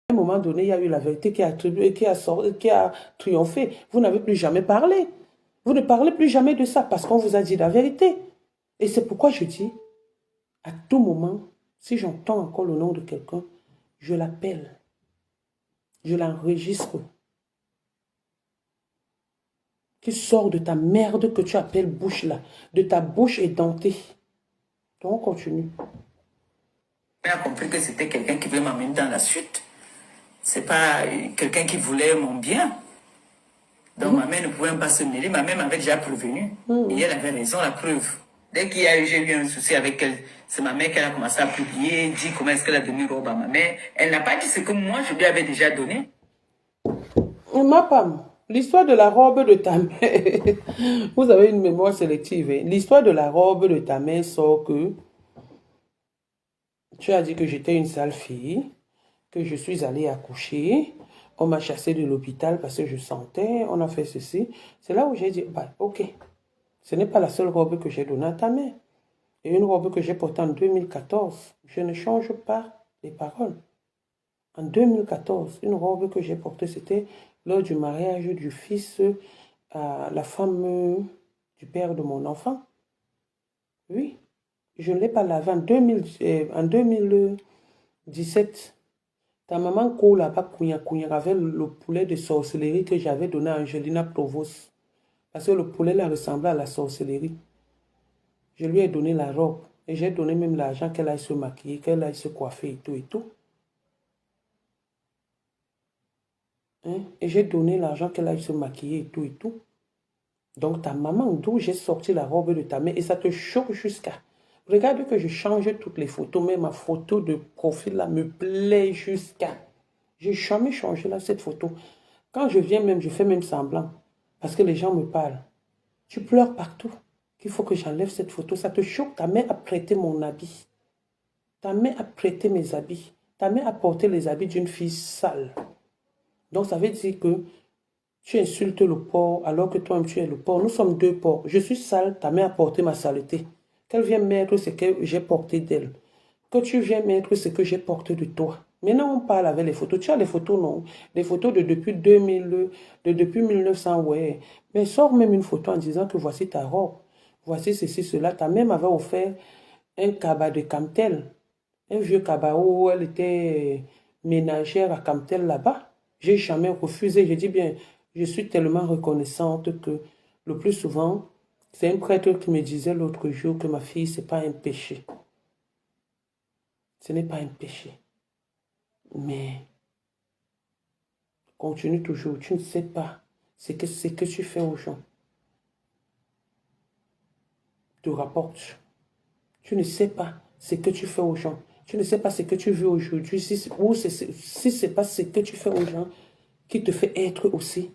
un moment donné, il y a eu la vérité qui a triomphé. Vous n'avez plus jamais parlé. Vous ne parlez plus jamais de ça parce qu'on vous a dit la vérité. Et c'est pourquoi je dis, à tout moment, si j'entends encore le nom de quelqu'un, je l'appelle. Je l'enregistre. Qui sort de ta merde que tu appelles bouche là. De ta bouche édentée. Donc on continue. On a compris que c'était quelqu'un qui voulait m'amener dans la suite. C'est pas quelqu'un qui voulait mon bien. Donc ma mère ne pouvait pas se mêler. Ma mère m'avait déjà prévenu. Et elle avait raison, la preuve. Dès qu'il y a eu, j'ai eu un souci avec elle, c'est ma mère qui a commencé à publier, dit comment est-ce qu'elle a donné robe à ma mère. Elle n'a pas dit ce que moi je lui avais déjà donné. Ma femme, l'histoire de la robe de ta mère, vous avez une mémoire sélective. Hein? L'histoire de la robe de ta mère sort que tu as dit que j'étais une sale fille, que je suis allée accoucher, on m'a chassée de l'hôpital parce que je sentais, on a fait ceci. C'est là où j'ai dit, bah, ok, ce n'est pas la seule robe que j'ai donnée à ta mère. Et une robe que j'ai portée en 2014. Je ne change pas les paroles. En 2014, une robe que j'ai portée, c'était lors du mariage du fils à la femme du père de mon enfant. Oui, je ne l'ai pas lavée en 2017. Ta maman coule là-bas, avec le poulet de sorcellerie que j'avais donné à Angelina Provost. Parce que le poulet là ressemblait à la sorcellerie. Je lui ai donné la robe. Et j'ai donné même l'argent qu'elle aille se maquiller, qu'elle aille se coiffer et tout et tout. Hein? Et j'ai donné l'argent qu'elle aille se maquiller et tout et tout. Donc ta maman, d'où j'ai sorti la robe de ta mère, et ça te choque jusqu'à... Regarde que je change toutes les photos, mais ma photo de profil là me plaît jusqu'à... J'ai jamais changé là cette photo. Quand je viens même, je fais même semblant. Parce que les gens me parlent. Tu pleures partout. Qu'il faut que j'enlève cette photo. Ça te choque. Ta mère a prêté mon habit. Ta mère a prêté mes habits. Ta mère a porté les habits d'une fille sale. Donc ça veut dire que tu insultes le porc alors que toi-même tu es le porc. Nous sommes deux porcs. Je suis sale, ta mère a porté ma saleté. Qu'elle vient mettre ce que j'ai porté d'elle. Que tu viens mettre ce que j'ai porté de toi. Maintenant, on parle avec les photos. Tu as les photos, non? Les photos de depuis 2000, de depuis 1900, ouais. Mais sors même une photo en disant que voici ta robe. Voici ceci, cela. Ta mère m'avait offert un cabas de Camtel. Un vieux cabas où elle était ménagère à Camtel là-bas. J'ai jamais refusé. J'ai dit bien, je suis tellement reconnaissante que le plus souvent, c'est un prêtre qui me disait l'autre jour que ma fille, c'est pas un péché. Ce n'est pas un péché. Mais continue toujours. Tu ne sais pas ce que tu fais aux gens. Te rapporte. Tu ne sais pas ce que tu fais aux gens. Tu ne sais pas ce que tu veux aujourd'hui. Si ce n'est pas ce que tu fais aux gens qui te fait être aussi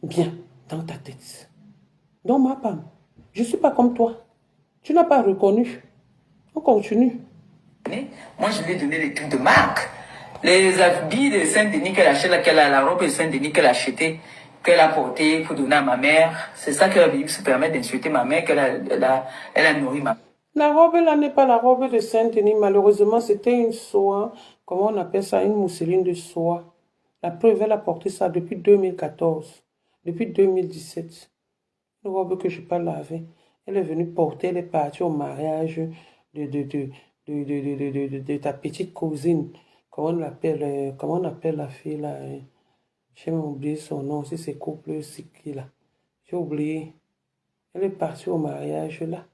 bien dans ta tête. Donc, ma femme, je ne suis pas comme toi. Tu n'as pas reconnu. On continue. Moi, je lui ai donné des trucs de marque. Les habits de Saint-Denis qu'elle achète, la robe de Saint-Denis qu'elle a achetée, qu'elle a portée pour donner à ma mère. C'est ça que la Bible se permet d'insulter ma mère, elle a nourri ma mère. La robe là n'est pas la robe de Saint-Denis. Malheureusement, c'était une soie, comment on appelle ça, une mousseline de soie. La preuve, elle a porté ça depuis 2014, depuis 2017. Une robe que je n'ai pas lavée. Elle est venue porter, elle est partie au mariage de ta petite cousine. Comment on appelle la fille là? J'ai même oublié son nom, si c'est couple qui là. J'ai oublié. Elle est partie au mariage là.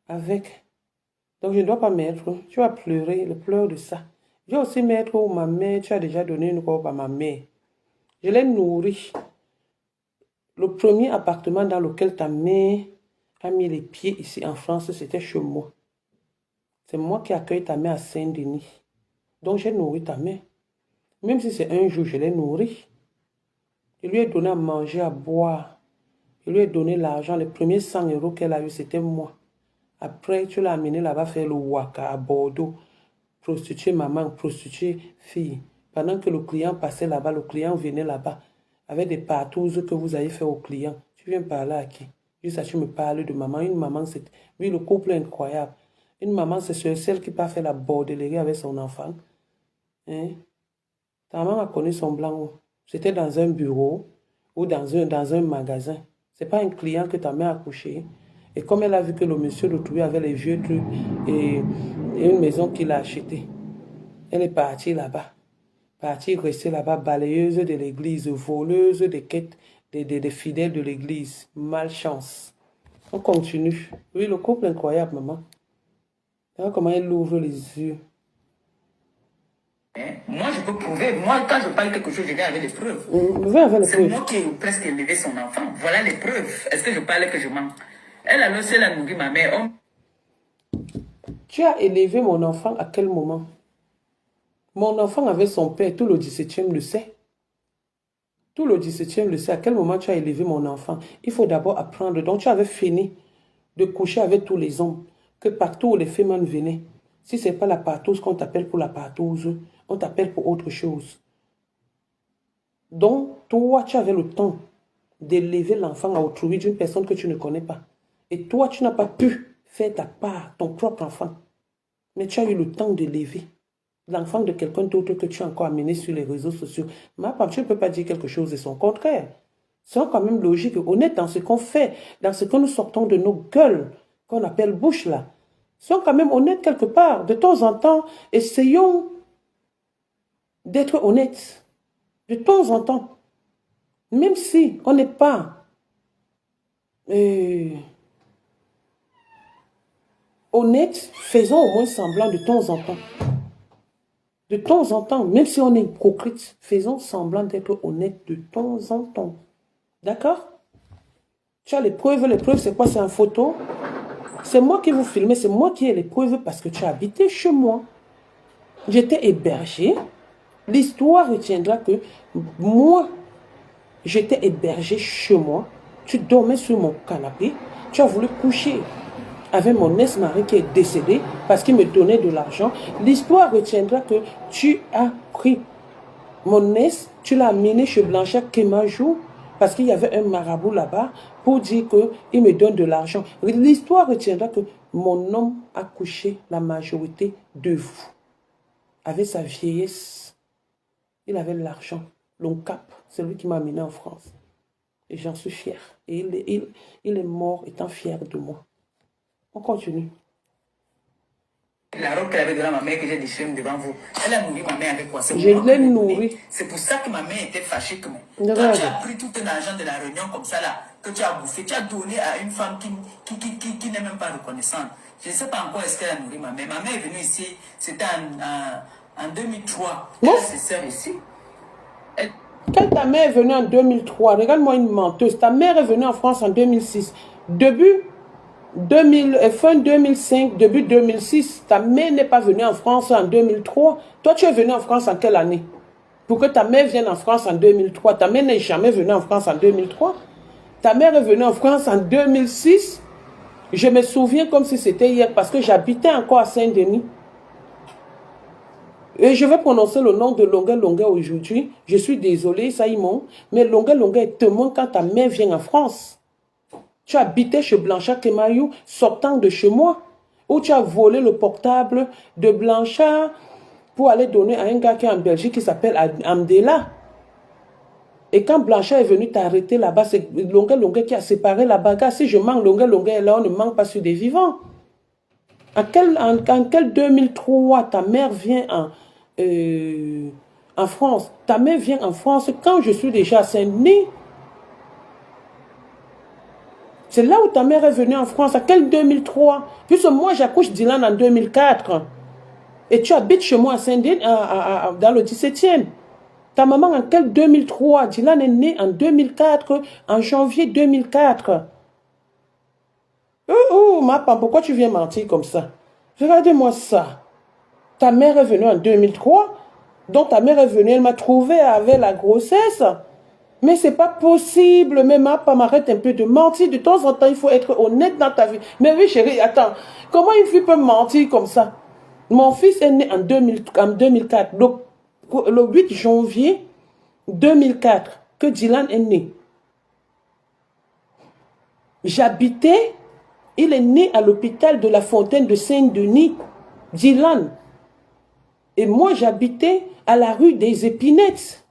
Avec. Donc je ne dois pas mettre. Tu vas pleurer, le pleur de ça. Je vais aussi mettre où ma mère, tu as déjà donné une robe à ma mère. Je l'ai nourrie. Le premier appartement dans lequel ta mère a mis les pieds ici en France, c'était chez moi. C'est moi qui accueille ta mère à Saint-Denis. Donc j'ai nourri ta mère. Même si c'est un jour, je l'ai nourrie. Je lui ai donné à manger, à boire. Je lui ai donné l'argent. Les premiers 100 € qu'elle a eu, c'était moi. Après, tu l'as amené là-bas faire le waka à Bordeaux. Prostituée maman, prostituée fille. Pendant que le client passait là-bas, le client venait là-bas avec des partouzes que vous avez fait au client. Tu viens parler à qui? Juste à tu me parles de maman. Une maman, c'est... Oui, le couple est incroyable. Une maman, c'est celle qui peut faire la bordellerie avec son enfant. Hein? Ta maman a connu son blanc où? C'était dans un bureau ou dans un magasin. Ce n'est pas un client que ta mère a couché. Et comme elle a vu que le monsieur retrouvé avait les vieux trucs et une maison qu'il a achetée, elle est partie là-bas. Partie rester là-bas, balayeuse de l'église, voleuse des quêtes des fidèles de l'église. Malchance. On continue. Oui, le couple incroyable, maman. Regarde comment elle ouvre les yeux. Moi, je peux prouver. Moi, quand je parle quelque chose, je viens avec les preuves. C'est moi qui ai presque élevé son enfant. Voilà les preuves. Est-ce que je parle que je mens? Elle a laissé la nourrir ma mère. Tu as élevé mon enfant à quel moment? Mon enfant avait son père, tout le 17e le sait. Tout le 17e le sait. À quel moment tu as élevé mon enfant? Il faut d'abord apprendre. Donc tu avais fini de coucher avec tous les hommes. Que partout où les femmes venaient. Si ce n'est pas la partouze qu'on t'appelle pour la partouze, on t'appelle pour autre chose. Donc, toi, tu avais le temps d'élever l'enfant à autrui d'une personne que tu ne connais pas. Et toi, tu n'as pas pu faire ta part, ton propre enfant. Mais tu as eu le temps d'élever l'enfant de quelqu'un d'autre que tu as encore amené sur les réseaux sociaux. Ma part, tu ne peux pas dire quelque chose de son contraire. C'est quand même logique et honnête dans ce qu'on fait, dans ce que nous sortons de nos gueules, qu'on appelle bouche là. Sois quand même honnête quelque part. De temps en temps, essayons d'être honnêtes. De temps en temps. Même si on n'est pas honnête, faisons au moins semblant de temps en temps. De temps en temps, même si on est hypocrite, faisons semblant d'être honnête de temps en temps. D'accord? Tu as les preuves c'est quoi? C'est en photo. C'est moi qui vous filmez, c'est moi qui ai les preuves parce que tu as habité chez moi. J'étais hébergé. L'histoire retiendra que moi, j'étais hébergé chez moi. Tu dormais sur mon canapé. Tu as voulu coucher avec mon ex-mari qui est décédé parce qu'il me donnait de l'argent. L'histoire retiendra que tu as pris mon ex, tu l'as amené chez Blanchard Kemajou parce qu'il y avait un marabout là-bas pour dire qu'il me donne de l'argent. L'histoire retiendra que mon homme a couché la majorité de vous. Avec sa vieillesse, il avait de l'argent. L'ONCAP, c'est lui qui m'a amené en France. Et j'en suis fier. Et il est mort étant fier de moi. On continue. La robe qu'elle avait donnée à ma mère que j'ai déchirée devant vous, elle a nourri ma mère avec quoi? Je l'ai nourrie. C'est pour ça que ma mère était fâchée. Toi, tu as pris tout un argent de la réunion comme ça, là, que tu as bouffé. Tu as donné à une femme qui n'est même pas reconnaissante. Je ne sais pas encore est-ce qu'elle a nourri ma mère. Ma mère est venue ici, c'était en 2003. Elle a ses sœurs ici. Quand ta mère est venue en 2003, regarde-moi une menteuse. Ta mère est venue en France en 2006. Fin 2005, début 2006, ta mère n'est pas venue en France en 2003. Toi, tu es venu en France en quelle année? Pour que ta mère vienne en France en 2003. Ta mère n'est jamais venue en France en 2003. Ta mère est venue en France en 2006. Je me souviens comme si c'était hier parce que j'habitais encore à Saint-Denis. Et je vais prononcer le nom de Longuet Longuet aujourd'hui. Je suis désolée, Saïmon. Mais Longuet Longuet est témoin quand ta mère vient en France. Tu habitais chez Blanchard Kemayou, sortant de chez moi, où tu as volé le portable de Blanchard pour aller donner à un gars qui est en Belgique qui s'appelle Amdela. Et quand Blanchard est venu t'arrêter là-bas, c'est Longuet Longuet qui a séparé la bagarre. Si je manque Longuet Longuet, là, on ne manque pas sur des vivants. En quel 2003 ta mère vient en France? Ta mère vient en France quand je suis déjà à Saint-Denis. C'est là où ta mère est venue en France. À quel 2003? Puisque moi, j'accouche Dylan en 2004. Et tu habites chez moi à Saint-Denis, dans le 17e. Ta maman, en quel 2003? Dylan est né en 2004, en janvier 2004. Ma femme, pourquoi tu viens mentir comme ça? Regardez-moi ça. Ta mère est venue en 2003. Donc ta mère est venue, elle m'a trouvé avec la grossesse. Mais c'est pas possible. Mais ma femme, arrête un peu de mentir. De temps en temps, il faut être honnête dans ta vie. Mais oui, chérie, attends. Comment une fille peut mentir comme ça? Mon fils est né en 2004. Donc, le 8 janvier 2004, que Dylan est né. J'habitais, il est né à l'hôpital de la Fontaine de Saint-Denis. Dylan. Et moi, j'habitais à la rue des Épinettes.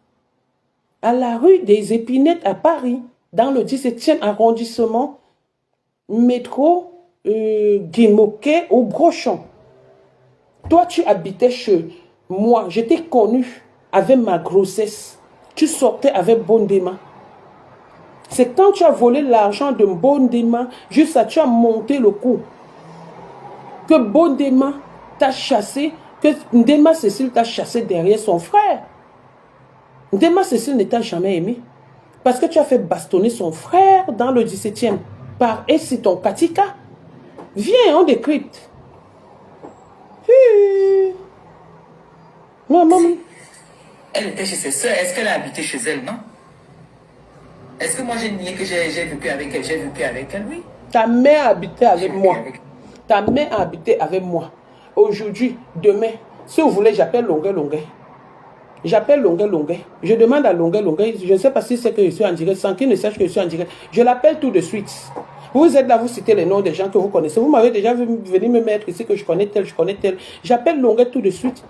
À la rue des Épinettes à Paris, dans le 17e arrondissement, métro Guimauquet au Brochon. Toi, tu habitais chez moi. J'étais connue avec ma grossesse. Tu sortais avec Bondema. C'est quand tu as volé l'argent de Bondema, juste ça, tu as monté le coup. Que Bondema t'a chassé, que Ndema Cécile t'a chassé derrière son frère. Ndema Cécile ne t'a jamais aimé. Parce que tu as fait bastonner son frère dans le 17e. Par et c'est ton Katika. Viens, on décrypte. Maman. Elle était chez ses soeurs. Est-ce qu'elle a habité chez elle, non? Est-ce que moi j'ai nié que j'ai vécu avec elle? J'ai vécu avec elle, oui. Ta mère habitait avec moi. Ta mère a habité avec moi. Aujourd'hui, demain, si vous voulez, j'appelle Longuet Longuet. J'appelle Longuet Longuet. Je demande à Longuet Longuet. Je ne sais pas si c'est que je suis en direct, sans qu'il ne sache que je suis en direct. Je l'appelle tout de suite. Vous êtes là, vous citez les noms des gens que vous connaissez. Vous m'avez déjà vu venir me mettre ici que je connais tel, je connais tel. J'appelle Longuet tout de suite.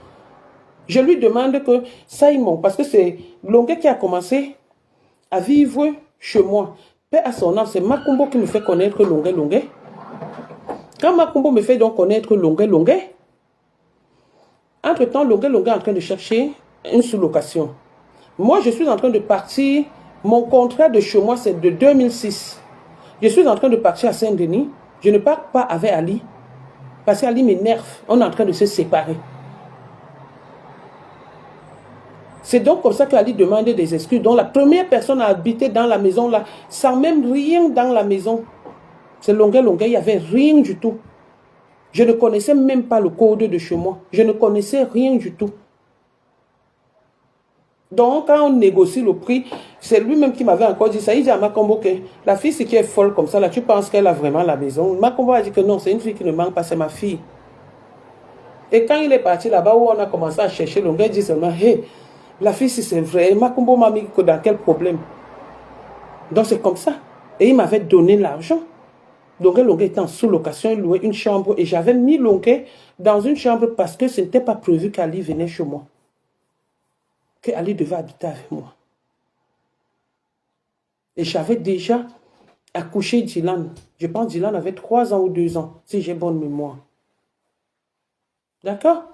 Je lui demande que Simon, parce que c'est Longuet qui a commencé à vivre chez moi. Paix à son âme, c'est Makumbo qui me fait connaître Longuet Longuet. Quand Makumbo me fait donc connaître Longuet Longuet, entre-temps, Longuet Longuet est en train de chercher une sous-location. Moi, je suis en train de partir. Mon contrat de chez moi, c'est de 2006. Je suis en train de partir à Saint-Denis. Je ne pars pas avec Ali. Parce qu'Ali m'énerve. On est en train de se séparer. C'est donc comme ça qu'Ali demandait des excuses. Donc la première personne à habiter dans la maison là, sans même rien dans la maison, c'est Longuet Longuet, il n'y avait rien du tout. Je ne connaissais même pas le code de chez moi. Je ne connaissais rien du tout. Donc quand on négocie le prix, c'est lui-même qui m'avait encore dit ça. Il dit à Makombo que la fille, c'est qui est folle comme ça, là, tu penses qu'elle a vraiment la maison. Makombo a dit que non, c'est une fille qui ne manque pas, c'est ma fille. Et quand il est parti là-bas où on a commencé à chercher, Longuet dit seulement, hey, la fille, si c'est vrai, Makumbo m'a mis dans quel problème? Donc c'est comme ça. Et il m'avait donné l'argent. Longuet Longuet était en sous-location, il louait une chambre. Et j'avais mis Longuet dans une chambre parce que ce n'était pas prévu qu'Ali venait chez moi. Qu'Ali devait habiter avec moi. Et j'avais déjà accouché Dylan. Je pense que Dylan avait 3 ans ou 2 ans, si j'ai bonne mémoire. D'accord?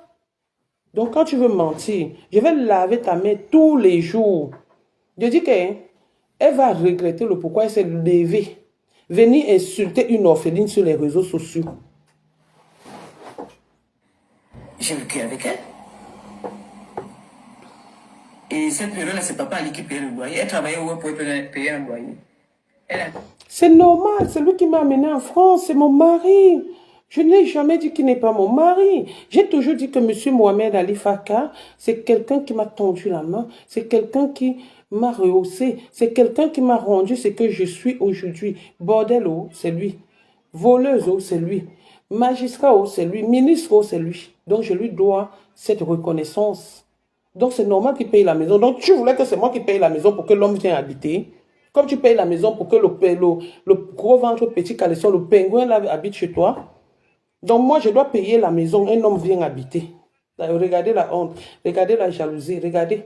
Donc, quand tu veux mentir, je vais laver ta main tous les jours. Je dis qu'elle va regretter le pourquoi elle s'est levée. Venir insulter une orpheline sur les réseaux sociaux. J'ai vécu avec elle. Et cette période-là, c'est papa Ali qui payait le loyer. Elle travaillait où pour payer un loyer. C'est normal, c'est lui qui m'a amené en France, c'est mon mari. Je n'ai jamais dit qu'il n'est pas mon mari. J'ai toujours dit que M. Mohamed Ali Faka, c'est quelqu'un qui m'a tendu la main, c'est quelqu'un qui m'a rehaussé, c'est quelqu'un qui m'a rendu ce que je suis aujourd'hui. Bordel, oh, c'est lui. Voleuse, oh, c'est lui. Magistrat, oh, c'est lui. Ministre, oh, c'est lui. Donc je lui dois cette reconnaissance. Donc c'est normal qu'il paye la maison. Donc tu voulais que c'est moi qui paye la maison pour que l'homme vienne habiter. Comme tu payes la maison pour que le gros ventre petit caleçon, le pingouin là, habite chez toi. Donc moi, je dois payer la maison, un homme vient habiter. Regardez la honte, regardez la jalousie, regardez,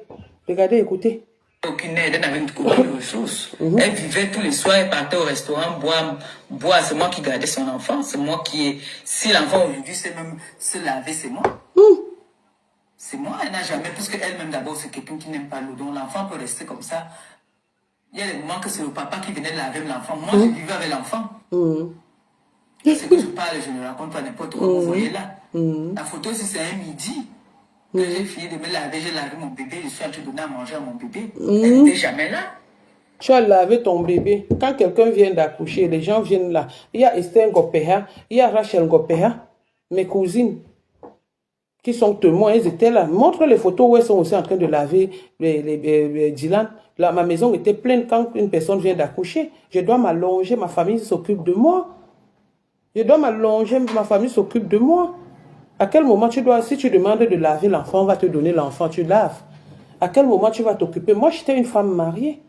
écoutez. Aucune aide, elle n'avait aucune ressource. Elle vivait tous les soirs, elle partait au restaurant, boire, c'est moi qui gardais son enfant, c'est moi qui... Si l'enfant aujourd'hui sait même se laver, c'est moi. C'est moi, elle n'a jamais, puisque elle-même d'abord, c'est quelqu'un qui n'aime pas l'eau, donc l'enfant peut rester comme ça. Il y a des moments que c'est le papa qui venait laver l'enfant. Moi, je vivais avec l'enfant. Ce que je parle, je ne raconte pas n'importe quoi. Vous voyez là. La photo, si c'est un midi que j'ai fini de me laver, j'ai lavé mon bébé, je suis en train de donner à manger à mon bébé. Elle n'était jamais là. Tu as lavé ton bébé. Quand quelqu'un vient d'accoucher, les gens viennent là. Il y a Esther Ngopeha, il y a Rachel Ngopeha, mes cousines, qui sont témoins, elles étaient là. Montre les photos où elles sont aussi en train de laver les Dylan. Là, ma maison était pleine quand une personne vient d'accoucher. Je dois m'allonger, ma famille s'occupe de moi. Je dois m'allonger, ma famille s'occupe de moi. À quel moment tu dois, si tu demandes de laver l'enfant, on va te donner l'enfant, tu laves. À quel moment tu vas t'occuper? Moi, j'étais une femme mariée.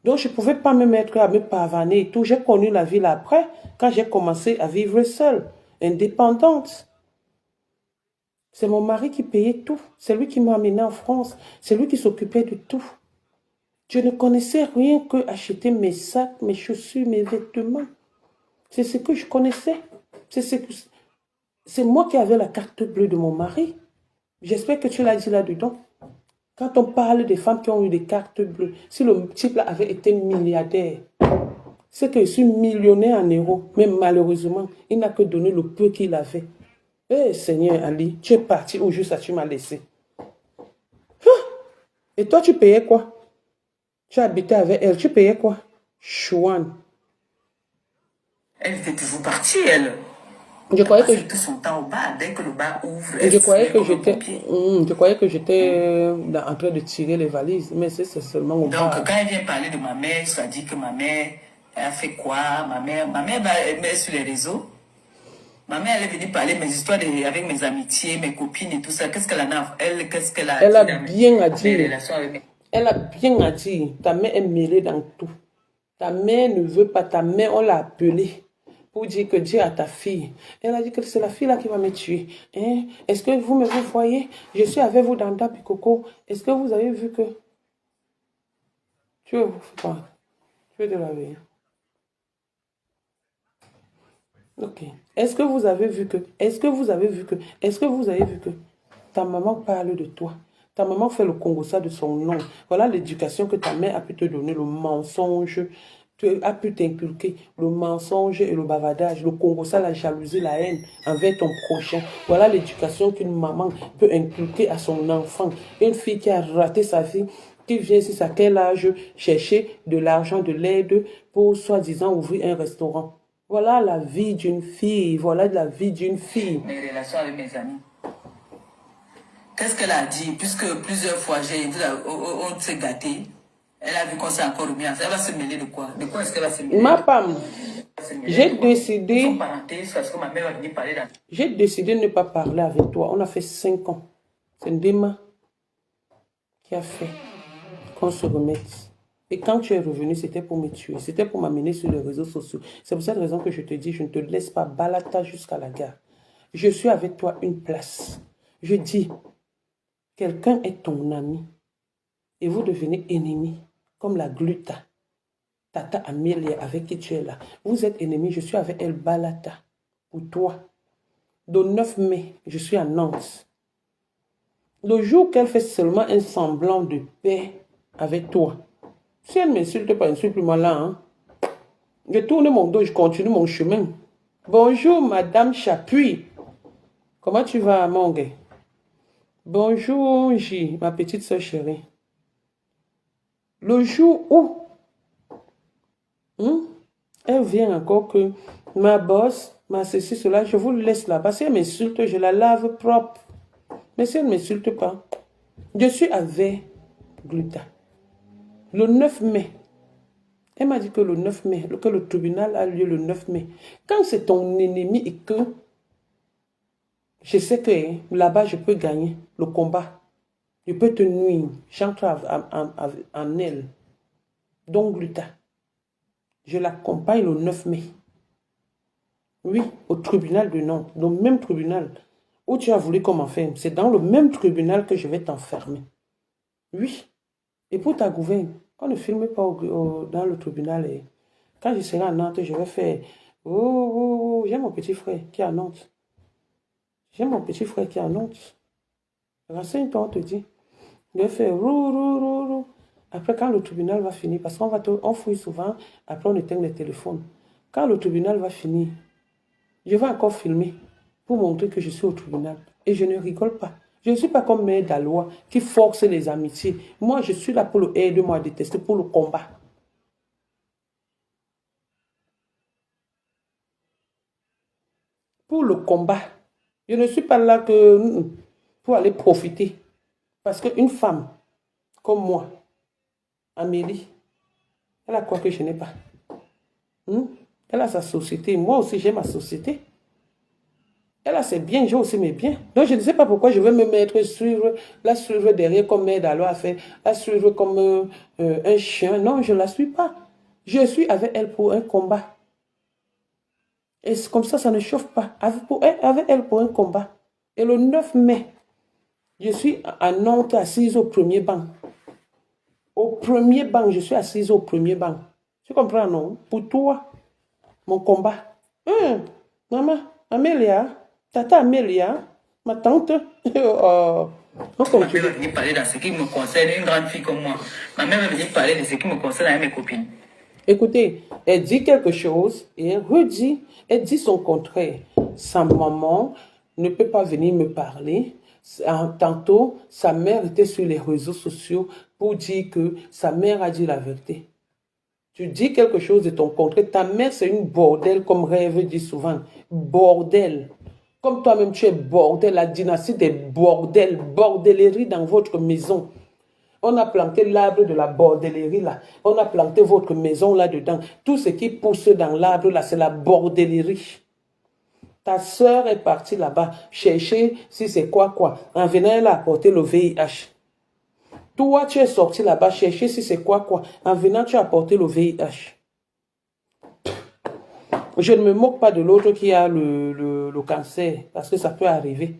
Donc, je ne pouvais pas me mettre à me pavaner et tout. J'ai connu la vie là après, quand j'ai commencé à vivre seule, indépendante. C'est mon mari qui payait tout. C'est lui qui m'a amené en France. C'est lui qui s'occupait de tout. Je ne connaissais rien que acheter mes sacs, mes chaussures, mes vêtements. C'est ce que je connaissais. C'est moi qui avais la carte bleue de mon mari. J'espère que tu l'as dit là-dedans. Quand on parle des femmes qui ont eu des cartes bleues, si le type là avait été milliardaire, c'est que je suis millionnaire en euros. Mais malheureusement, il n'a que donné le peu qu'il avait. Eh Seigneur Ali, tu es parti où juste ça tu m'as laissé. Et toi, tu payais quoi? Tu habitais avec elle, tu payais quoi? Chouane. Elle était toujours partie, elle. Je croyais que tout son temps au bar. Dès que le bar ouvre, je croyais que j'étais en train de tirer les valises, mais c'est seulement au bar. Donc, quand elle vient parler de ma mère, ça dit que ma mère, elle a fait quoi? Ma mère est sur les réseaux. Ma mère, elle est venue parler mes histoires avec mes amitiés, mes copines et tout ça. Qu'est-ce qu'elle a? Qu'est-ce qu'elle a Elle a dit bien à dire. relations avec mes... Elle a bien à dire. Ta mère est mêlée dans tout. Ta mère ne veut pas. Ta mère, on l'a appelée pour dire que Dieu a ta fille. Elle a dit que c'est la fille là qui va me tuer. Hein? Est-ce que vous me voyez? Je suis avec vous dans Dapikoko. Est-ce que vous avez vu que... Tu veux de la vie. Ok. Est-ce que vous avez vu que ta maman parle de toi? Ta maman fait le Congossa de son nom. Voilà l'éducation que ta mère a pu te donner, le mensonge, a pu t'inculquer, le mensonge et le bavardage, le Congossa, la jalousie, la haine envers ton prochain. Voilà l'éducation qu'une maman peut inculquer à son enfant. Une fille qui a raté sa vie, qui vient ici à quel âge chercher de l'argent, de l'aide pour soi-disant ouvrir un restaurant. Voilà la vie d'une fille. Voilà la vie d'une fille. Mes relations avec mes amis. Qu'est-ce qu'elle a dit? Puisque plusieurs fois, on s'est gâté. Elle a vu qu'on s'est encore remis ensemble. Elle va se mêler de quoi? De quoi est-ce qu'elle va se mêler? Ma femme, j'ai décidé... J'ai décidé de ne pas parler avec toi. On a fait 5 ans. C'est Ndema qui a fait qu'on se remette. Et quand tu es revenu, c'était pour me tuer. C'était pour m'amener sur les réseaux sociaux. C'est pour cette raison que je te dis, je ne te laisse pas balata jusqu'à la gare. Je suis avec toi une place. Je dis, quelqu'un est ton ami. Et vous devenez ennemis. Comme la gluta. Tata Amélie avec qui tu es là. Vous êtes ennemis, je suis avec elle balata. Pour toi. Le 9 mai, je suis à Nantes. Le jour qu'elle fait seulement un semblant de paix avec toi, si elle ne m'insulte pas, insulte-moi là. Hein. Je tourne mon dos, je continue mon chemin. Bonjour, Madame Chapuis. Comment tu vas, mon gars? Bonjour, J, ma petite soeur chérie. Le jour où elle vient encore que ma boss, ma ceci, cela, je vous laisse là-bas. Si elle m'insulte, je la lave propre. Mais si elle ne m'insulte pas, je suis avec Gluta. Le 9 mai, elle m'a dit que le 9 mai, que le tribunal a lieu le 9 mai. Quand c'est ton ennemi et que je sais que là-bas, je peux gagner le combat. Je peux te nuire. J'entre en elle. Donc, Gluta, je l'accompagne le 9 mai. Oui, au tribunal de Nantes. Le même tribunal où tu as voulu qu'on m'enferme. C'est dans le même tribunal que je vais t'enfermer. Oui. Et pour ta gouverne, on ne filme pas dans le tribunal. Et quand je serai à Nantes, je vais faire... Oh, j'ai mon petit frère qui est à Nantes. J'ai mon petit frère qui est à Nantes. Renseigne-toi, on te dit. Je vais faire... Après, quand le tribunal va finir, parce qu'on fouille souvent, après on éteint les téléphones. Quand le tribunal va finir, je vais encore filmer pour montrer que je suis au tribunal. Et je ne rigole pas. Je ne suis pas comme Mère Dalois qui force les amitiés. Moi, je suis là pour le aide-moi à détester, pour le combat. Pour le combat. Je ne suis pas là que pour aller profiter. Parce qu'une femme comme moi, Amélie, elle a quoi que je n'ai pas. Elle a sa société. Moi aussi, j'ai ma société. Elle a ses biens, j'ai aussi mes biens. Donc, je ne sais pas pourquoi je vais me mettre la suivre derrière comme Mère Dalois a fait, la suivre comme un chien. Non, je ne la suis pas. Je suis avec elle pour un combat. Et comme ça ne chauffe pas. Avec elle pour un combat. Et le 9 mai, je suis à Nantes assise au premier banc. Au premier banc, je suis assise au premier banc. Tu comprends, non? Pour toi, mon combat. Maman, Amélia, tata Amélia, ma tante. On Ma mère continue. va venir parler dans ce qui me concerne, une grande fille comme moi. Ma mère va venir parler de ce qui me concerne avec mes copines. Écoutez, elle dit quelque chose et elle redit, elle dit son contraire. Sa maman ne peut pas venir me parler. Tantôt, sa mère était sur les réseaux sociaux pour dire que sa mère a dit la vérité. Tu dis quelque chose de ton contraire. Ta mère, c'est une bordel, comme Rêve dit souvent. Bordel. Comme toi-même, tu es bordel. La dynastie des bordels. Bordellerie dans votre maison. On a planté l'arbre de la bordellerie là. On a planté votre maison là-dedans. Tout ce qui pousse dans l'arbre là, c'est la bordellerie. Ta soeur est partie là-bas chercher si c'est quoi. En venant, elle a apporté le VIH. Toi, tu es sorti là-bas chercher si c'est quoi. En venant, tu as apporté le VIH. Je ne me moque pas de l'autre qui a le cancer, parce que ça peut arriver.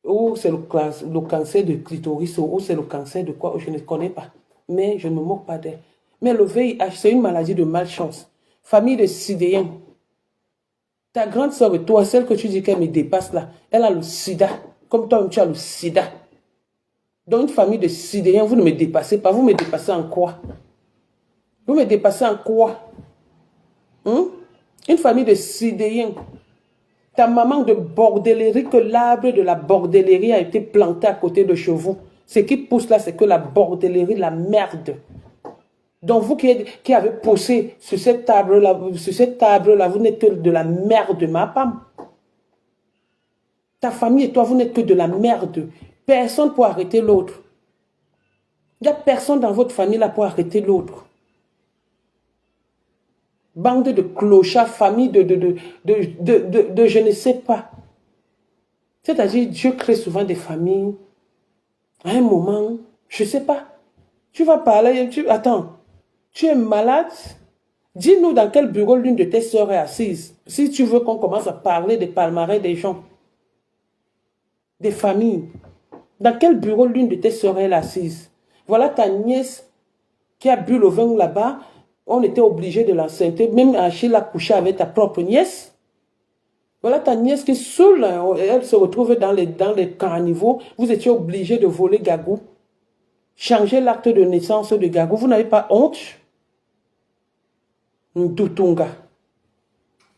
Ou c'est le cancer de clitoris, ou c'est le cancer de quoi, je ne connais pas. Mais je ne me moque pas d'elle. Mais le VIH, c'est une maladie de malchance. Famille de sidéens. Ta grande soeur et toi, celle que tu dis qu'elle me dépasse là, elle a le sida. Comme toi, tu as le sida. Dans une famille de sidéens, vous ne me dépassez pas. Vous me dépassez en quoi? Vous me dépassez en quoi? Une famille de sidéens. Ta maman de bordellerie, que l'arbre de la bordellerie a été planté à côté de chez vous. Ce qui pousse là, c'est que la bordellerie, la merde. Donc vous qui avez poussé sur cette table-là, vous n'êtes que de la merde, ma femme. Ta famille et toi, vous n'êtes que de la merde. Personne pour arrêter l'autre. Il n'y a personne dans votre famille là pour arrêter l'autre. Bande de clochards, famille de je ne sais pas. C'est-à-dire, Dieu crée souvent des familles. À un moment, je ne sais pas. Tu vas parler, attends, tu es malade? Dis-nous dans quel bureau l'une de tes sœurs est assise. Si tu veux qu'on commence à parler des palmarès des gens, des familles. Dans quel bureau l'une de tes sœurs est assise? Voilà ta nièce qui a bu le vin là-bas. On était obligé de l'enceinte. Même Achille a couché avec ta propre nièce. Voilà ta nièce qui seule, elle se retrouve dans les carnivaux. Vous étiez obligé de voler Gagou. Changer l'acte de naissance de Gagou. Vous n'avez pas honte? Ndoutunga.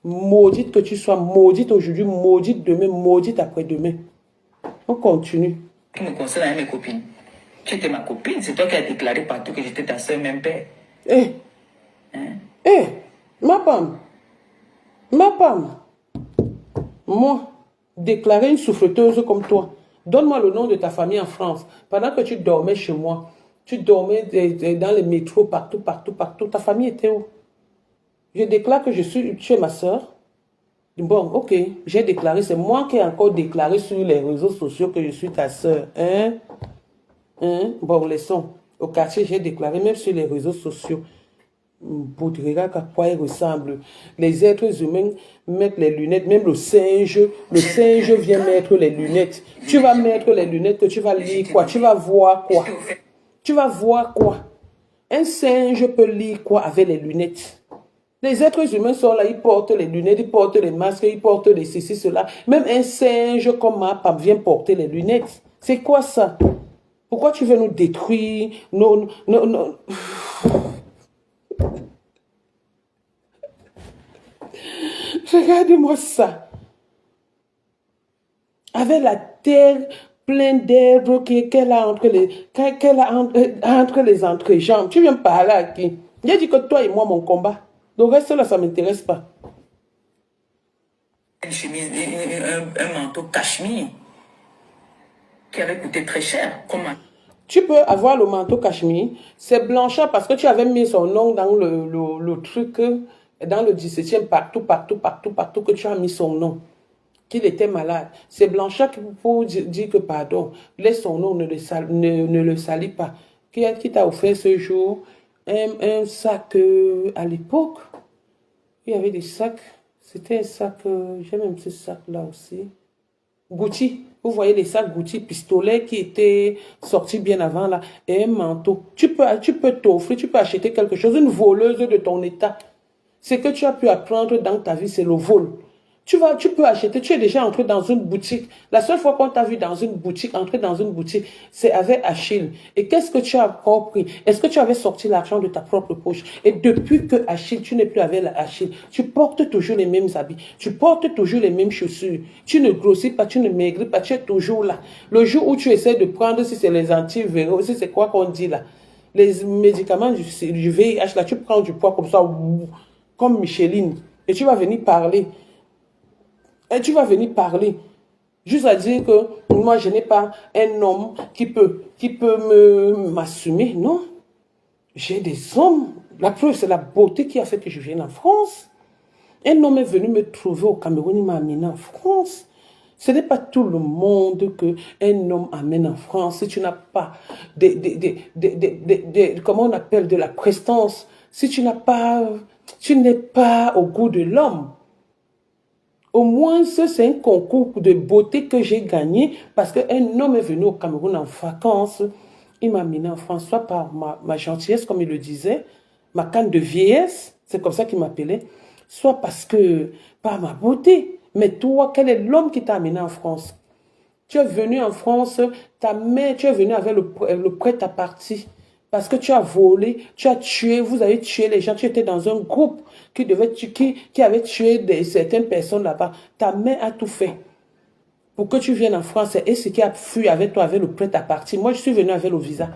Maudite que tu sois, maudite aujourd'hui, maudite demain, maudite après-demain. On continue. Qui me concerne avec mes copines. Tu étais ma copine, c'est toi qui as déclaré partout que j'étais ta soeur, même père. Ma femme. Moi, déclarer une souffleteuse comme toi. Donne-moi le nom de ta famille en France. Pendant que tu dormais chez moi, tu dormais dans les métros, partout. Ta famille était où? Je déclare que tu es ma soeur. Bon, ok, j'ai déclaré, c'est moi qui ai encore déclaré sur les réseaux sociaux que je suis ta soeur. Bon, laissons. Au quartier, j'ai déclaré, même sur les réseaux sociaux. Regarde à quoi ils ressemblent. Les êtres humains mettent les lunettes, même le singe vient mettre les lunettes. Tu vas mettre les lunettes, tu vas lire quoi? Tu vas voir quoi? Tu vas voir quoi? Un singe peut lire quoi avec les lunettes? Les êtres humains sont là, ils portent les lunettes, ils portent les masques, ils portent les ceci, cela. Même un singe comme ma femme vient porter les lunettes. C'est quoi ça? Pourquoi tu veux nous détruire? Non. Regardez-moi ça. Avec la terre pleine d'herbes qu'elle a entre les entrejambes. Tu viens me parler à qui? J'ai dit que toi et moi, mon combat. Le reste là, ça ne m'intéresse pas. Une chemise, un manteau cachemire qui avait coûté très cher. Comment? Tu peux avoir le manteau cachemire. C'est Blanchard parce que tu avais mis son nom dans le truc, dans le 17e, partout, que tu as mis son nom. Qu'il était malade. C'est Blanchard qui pour dire que pardon, laisse son nom, ne le salit pas. Qui t'a offert ce jour un sac à l'époque. Il y avait des sacs. C'était un sac, j'ai même ce sac là aussi. Gucci. Vous voyez les sacs Gucci, pistolets qui étaient sortis bien avant là, et un manteau. Tu peux t'offrir, tu peux acheter quelque chose, une voleuse de ton état. Ce que tu as pu apprendre dans ta vie, c'est le vol. Tu peux acheter, tu es déjà entré dans une boutique. La seule fois qu'on t'a vu dans une boutique, entrer dans une boutique, c'est avec Achille. Et qu'est-ce que tu as encore pris? Est-ce que tu avais sorti l'argent de ta propre poche? Et depuis que Achille, tu n'es plus avec Achille, tu portes toujours les mêmes habits, tu portes toujours les mêmes chaussures. Tu ne grossis pas, tu ne maigris pas, tu es toujours là. Le jour où tu essaies de prendre, si c'est les antiviraux, si c'est quoi qu'on dit là, les médicaments du VIH, là, tu prends du poids comme ça, comme Micheline, et tu vas venir parler. Et tu vas venir parler. Juste à dire que moi, je n'ai pas un homme qui peut m'assumer. Non. J'ai des hommes. La preuve, c'est la beauté qui a fait que je vienne en France. Un homme est venu me trouver au Cameroun, il m'a amené en France. Ce n'est pas tout le monde qu'un homme amène en France. Si tu n'as pas comment on appelle, de la prestance, si tu n'es pas au goût de l'homme. Au moins, c'est un concours de beauté que j'ai gagné parce qu'un homme est venu au Cameroun en vacances. Il m'a amené en France, soit par ma gentillesse, comme il le disait, ma canne de vieillesse, c'est comme ça qu'il m'appelait, soit parce que par ma beauté. Mais toi, quel est l'homme qui t'a amené en France? Tu es venu en France, ta mère, tu es venu avec le prêt-à-partir. Parce que tu as volé, tu as tué, vous avez tué les gens, tu étais dans un groupe qui avait tué certaines personnes là-bas. Ta mère a tout fait pour que tu viennes en France. Et ce qui a fui avec toi, avec le prêt-à-partir. Moi, je suis venu avec le visa.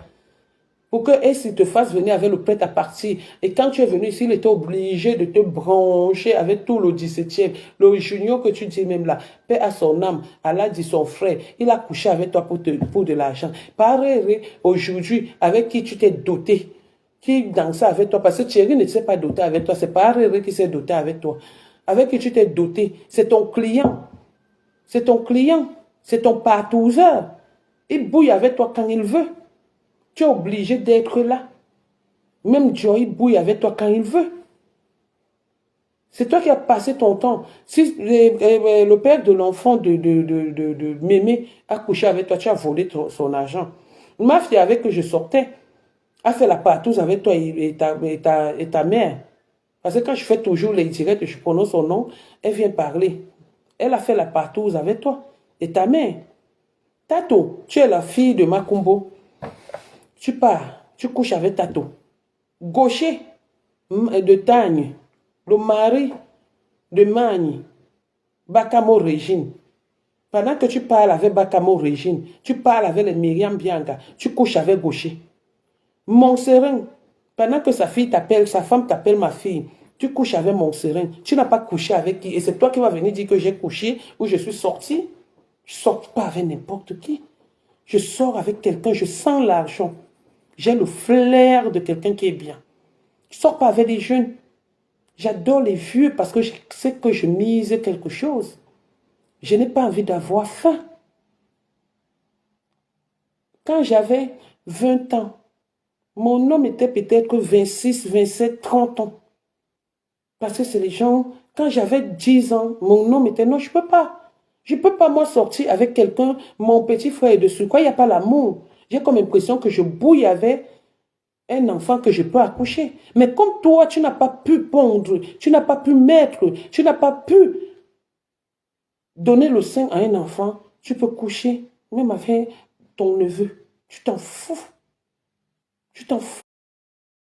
Pour que Ace te fasse venir avec le prêt-à-partir. Et quand tu es venu ici, il était obligé de te brancher avec tout le 17e. Le junior que tu dis même là, paix à son âme, Allah dit son frère, il a couché avec toi pour de l'argent. Pareil, aujourd'hui, avec qui tu t'es doté, qui dansait avec toi, parce que Thierry ne s'est pas doté avec toi, c'est pareil qui s'est doté avec toi. Avec qui tu t'es doté, c'est ton client. C'est ton client. C'est ton partouzeur. Il bouille avec toi quand il veut. Tu es obligé d'être là. Même Joey bouille avec toi quand il veut. C'est toi qui as passé ton temps. Si le père de l'enfant de Mémé a couché avec toi, tu as volé son argent. Ma fille avec que je sortais a fait la partouze avec toi et ta mère. Parce que quand je fais toujours les directs, je prononce son nom, elle vient parler. Elle a fait la partouze avec toi et ta mère. Tato, tu es la fille de Makumbo. Tu pars, tu couches avec Tato. Gaucher de Tagne, le mari de Magne, Bakamo Régine. Pendant que tu parles avec Bakamo Régine, tu parles avec les Myriam Bianga, tu couches avec Gaucher. Montserrat, pendant que sa femme t'appelle ma fille, tu couches avec Montserrat. Tu n'as pas couché avec qui? Et c'est toi qui vas venir dire que j'ai couché ou je suis sorti. Je ne sors pas avec n'importe qui. Je sors avec quelqu'un, je sens l'argent. J'ai le flair de quelqu'un qui est bien. Je ne sors pas avec des jeunes. J'adore les vieux parce que je sais que je mise quelque chose. Je n'ai pas envie d'avoir faim. Quand j'avais 20 ans, mon homme était peut-être 26, 27, 30 ans. Parce que c'est les gens, quand j'avais 10 ans, mon homme était, non, je ne peux pas. Je ne peux pas, moi, sortir avec quelqu'un, mon petit frère est dessus. Quoi, il n'y a pas l'amour. J'ai comme l'impression que je bouille avec un enfant que je peux accoucher. Mais comme toi, tu n'as pas pu pondre, tu n'as pas pu mettre, tu n'as pas pu donner le sein à un enfant, tu peux coucher, même avec ton neveu. Tu t'en fous. Tu t'en fous.